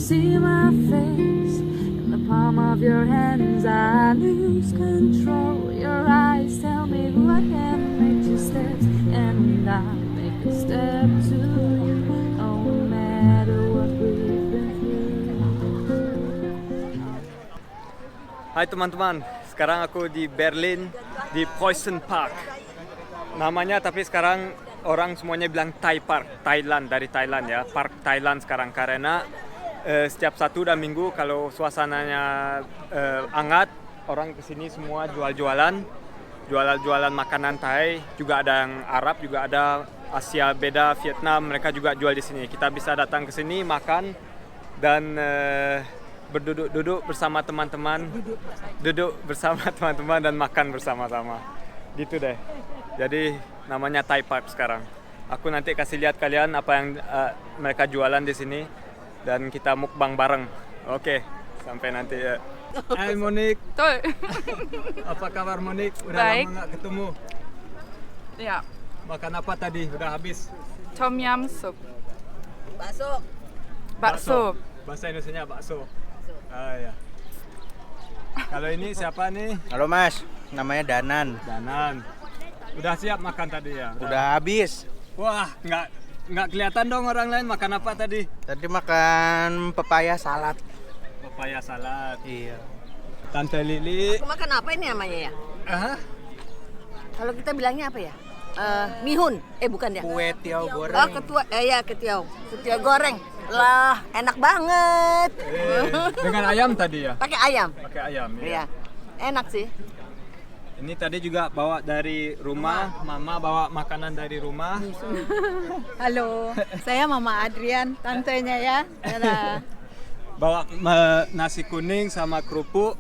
see my face in the palm of your hands. I lose control. Your eyes tell me who I am. Make two steps and I make a step to you. No matter what we've been through. Hai teman-teman, sekarang aku di Berlin di Poison Park namanya, tapi sekarang orang semuanya bilang Thai Park, Thailand, dari Thailand ya, Park Thailand sekarang, karena setiap Sabtu dan Minggu kalau suasananya hangat, orang kesini semua jualan makanan Thai, juga ada yang Arab, juga ada Asia beda, Vietnam, mereka juga jual di sini. Kita bisa datang ke sini makan dan duduk bersama teman-teman dan makan bersama-sama. Gitu deh. Jadi namanya Thai Park sekarang. Aku nanti kasih lihat kalian apa yang mereka jualan di sini dan kita mukbang bareng. Oke, sampai nanti ya. Hai Monik. Tuh. Apa kabar Monik? Udah Baik. lama nggak ketemu. Ya, Makan apa tadi? Udah habis? tom yum soup. Bakso. Bakso. Bahasa Indonesianya bakso. Ah ya. Kalau ini siapa nih? Halo Mas, namanya Danan. Danan. Udah siap makan tadi ya? Udah habis. Wah, nggak kelihatan dong orang lain makan apa tadi? Tadi makan pepaya salad. Pepaya salad. Iya. Tante Lili. Aku makan apa ini namanya ya? Aha. Kalau kita bilangnya apa ya? Mihun. Bukan ya? Kue tiaw goreng. Oh, ketiaw. Ketiaw goreng. Lah, enak banget. Dengan ayam tadi ya? Pakai ayam. Pakai ayam ya. Iya. Enak sih. Ini tadi juga bawa dari rumah, Mama bawa makanan dari rumah. Halo, saya Mama Adrian, tantenya ya. Dadah. Bawa nasi kuning sama kerupuk.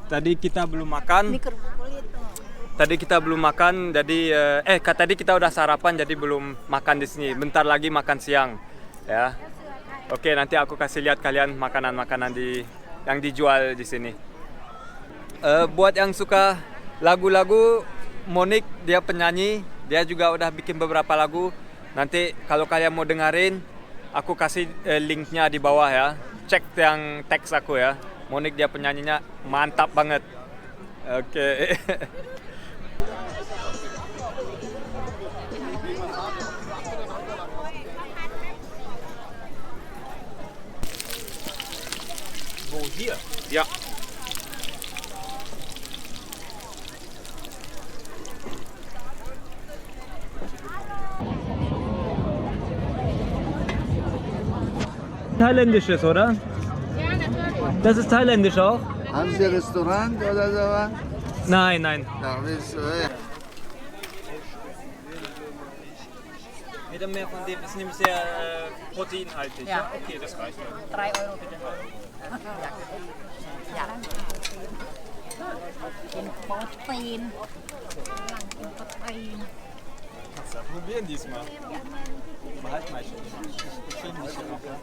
Tadi kita belum makan. Tadi kita udah sarapan, jadi belum makan di sini. Bentar lagi makan siang, ya. Oke, nanti aku kasih lihat kalian makanan-makanan yang dijual di sini. Buat yang suka lagu-lagu, Monik dia penyanyi, dia juga udah bikin beberapa lagu. Nanti kalau kalian mau dengerin, aku kasih linknya di bawah ya. Cek yang teks aku ya. Monik dia penyanyinya mantap banget. Oke. Oh, hier. Ja. Thailändisches, oder? Ja, natürlich. Das ist thailändisch auch? Haben Sie Restaurant oder sowas? Nein, nein. Ja, willst du, ja. Wieder mehr von dem ist nämlich sehr proteinhaltig. Ja. Okay, das reicht. 3 Euro bitte. Ja. Protein. Probieren diesmal. Behalt mal schon. Ich filme dich ja noch. Ja?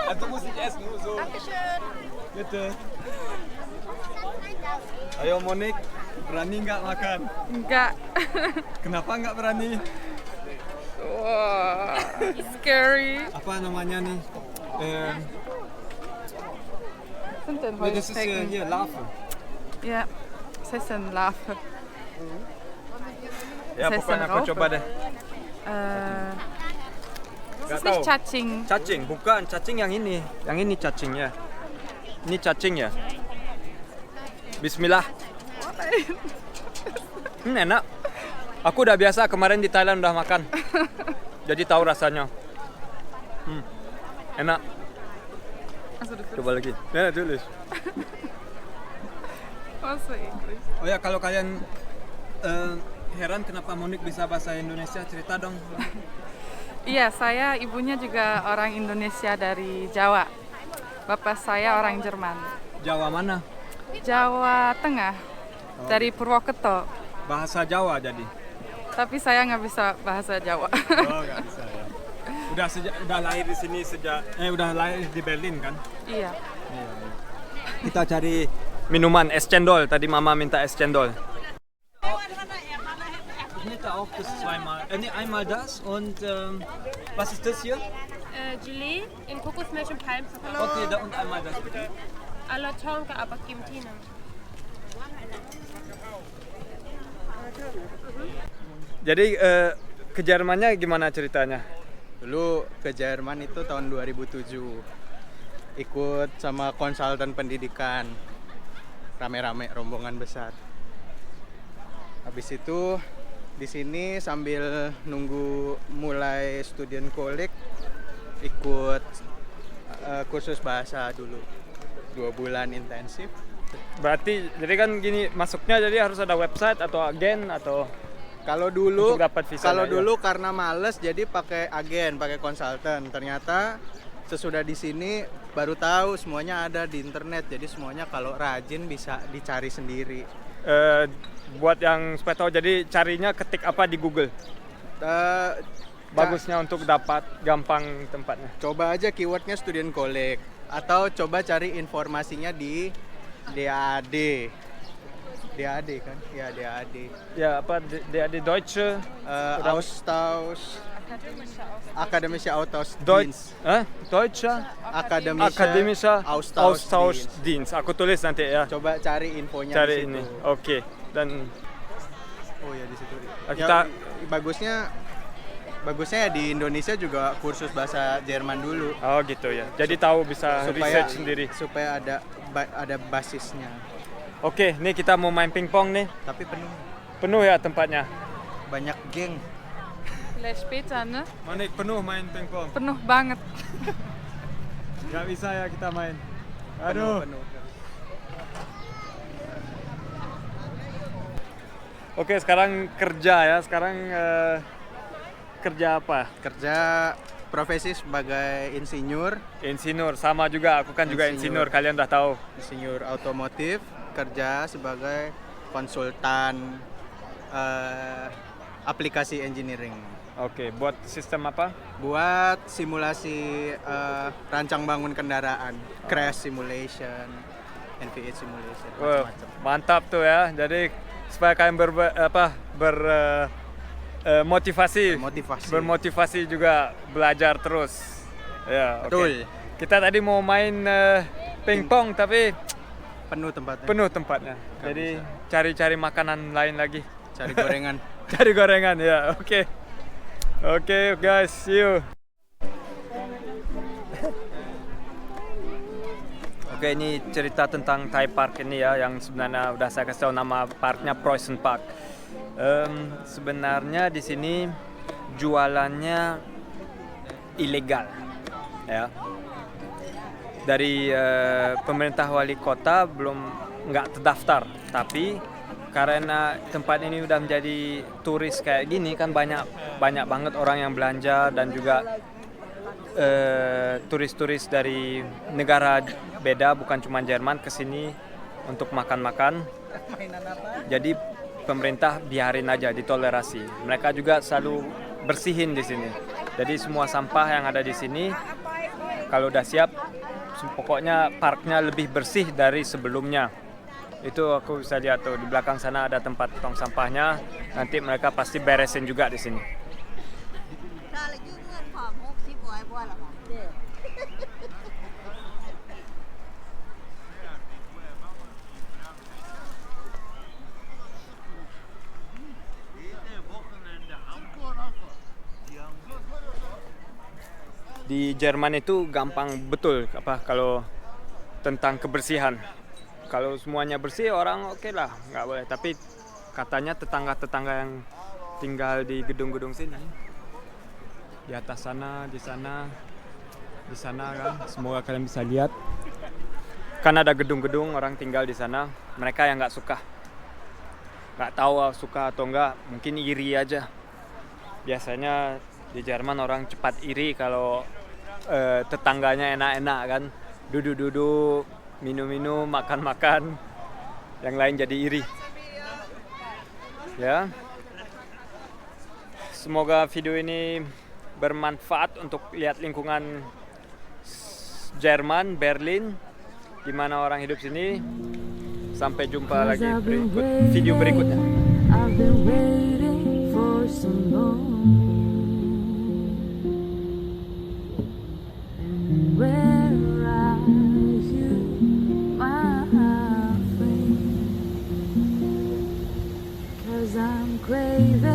Also, du musst nicht essen, nur so. Dankeschön. Bitte. Ayo Monik, berani nggak makan? Enggak. Kenapa nggak berani? Wah, scary. Apa namanya nih? Sind denn Das ist Heuschrecken? hier Larve. Ja, was heißt denn Larve? Ya Saya pokoknya aku Raupe. coba deh. Das Nggak ist nicht tahu. cacing. Cacing, bukan cacing yang ini. Yang ini cacingnya. Ini cacing ya. Bismillah. Enak. Aku udah biasa, kemarin di Thailand udah makan. Jadi tahu rasanya. Enak. Also, du Coba lagi. Ya, tulis. was so eklig. Oh ya, kalau kalian heran kenapa Monik bisa bahasa Indonesia, cerita dong. Iya, saya ibunya juga orang Indonesia dari Jawa. Bapak saya orang Jerman. Jawa mana? Jawa Tengah, dari Purwokerto. Bahasa Jawa jadi. Tapi saya nggak bisa bahasa Jawa. Oh, nggak bisa ya. Udah lahir di sini udah lahir di Berlin kan? Iya. Kita cari minuman es cendol. Tadi Mama minta es cendol. Ich hätte auch das zweimal. Einmal das und was ist das hier? Gelee in Kokosmilch und Palmzucker. Okay, da und einmal das bitte. A la Tonka, aber Kimtina. Jadi ke Jermannya gimana ceritanya? Dulu ke Jerman itu tahun 2007. Ikut sama konsultan pendidikan. Rame-rame rombongan besar. Habis itu di sini sambil nunggu mulai student college ikut kursus bahasa dulu. 2 bulan intensif. Berarti jadi kan gini masuknya jadi harus ada website atau agen atau Kalau dulu Untuk dapat visanya, dulu karena males jadi pakai agen, pakai konsultan. Ternyata sesudah di sini baru tahu semuanya ada di internet. Jadi semuanya kalau rajin bisa dicari sendiri. buat yang supaya tahu jadi carinya ketik apa di Google. Bagusnya untuk dapat gampang tempatnya. Coba aja keywordnya student collect atau coba cari informasinya di DAAD. DAAD kan? Ya DAAD. Ya apa di Deutsche Austausch Akademische Deutsch Deutsche Akademischer Austauschdienst. Aku tulis nanti ya. Coba cari infonya Cari di situ. ini. Oke. Dan Oh ya di situ. Kita- bagusnya ya di Indonesia juga kursus bahasa Jerman dulu oh gitu ya. Jadi tahu bisa research sendiri. supaya ada basisnya. Oke, nih kita mau main pingpong nih. Tapi Penuh ya tempatnya. banyak geng. Les später, ne? Manik penuh main pingpong. Penuh banget. Gak bisa ya kita main. Aduh. Penuh. Oke, sekarang kerja ya. Sekarang kerja apa? Kerja profesi sebagai insinyur Sama juga. Aku kan juga Insinyur. insinyur. Kalian udah tahu. insinyur otomotif, kerja sebagai konsultan aplikasi engineering. Oke, buat sistem apa? Buat simulasi rancang bangun kendaraan, crash simulation, NVH simulation, Wah, macam-macam. mantap tuh ya. Jadi supaya kalian motivasi. Bermotivasi juga belajar terus. Ya, oke. Betul. Kita tadi mau main pingpong tapi Penuh tempatnya. penuh tempatnya. Jadi cari-cari makanan lain lagi. Cari gorengan. Cari gorengan ya. Oke. Oke guys, see you. Oke, ini cerita tentang Thai Park ini ya, yang sebenarnya udah saya kasih tahu nama parknya Preußen Park. Sebenarnya di sini jualannya ilegal, ya. Dari pemerintah wali kota belum nggak terdaftar, tapi karena tempat ini udah menjadi turis kayak gini kan banyak banget orang yang belanja dan juga turis-turis dari negara beda bukan cuma Jerman kesini untuk makan-makan. Jadi pemerintah biarin aja, ditolerasi. Mereka juga selalu bersihin di sini. Jadi semua sampah yang ada di sini kalau udah siap, pokoknya parknya lebih bersih dari sebelumnya. Itu aku bisa lihat tuh di belakang sana ada tempat tong sampahnya. Nanti mereka pasti beresin juga di sini. Di Jerman itu gampang betul kalau tentang kebersihan. Kalau semuanya bersih orang oke lah, nggak boleh. Tapi katanya tetangga-tetangga yang tinggal di gedung-gedung sini, di atas sana, di sana kan, semoga kalian bisa lihat. Kan ada gedung-gedung orang tinggal di sana, mereka yang nggak suka, nggak tahu suka atau nggak, mungkin iri aja. Biasanya di Jerman orang cepat iri kalau tetangganya enak-enak kan, duduk-duduk, minum-minum, makan-makan, yang lain jadi iri. Ya, semoga video ini bermanfaat untuk lihat lingkungan Jerman, Berlin, gimana orang hidup sini. Sampai jumpa lagi video berikutnya. I've been waiting for so long. baby.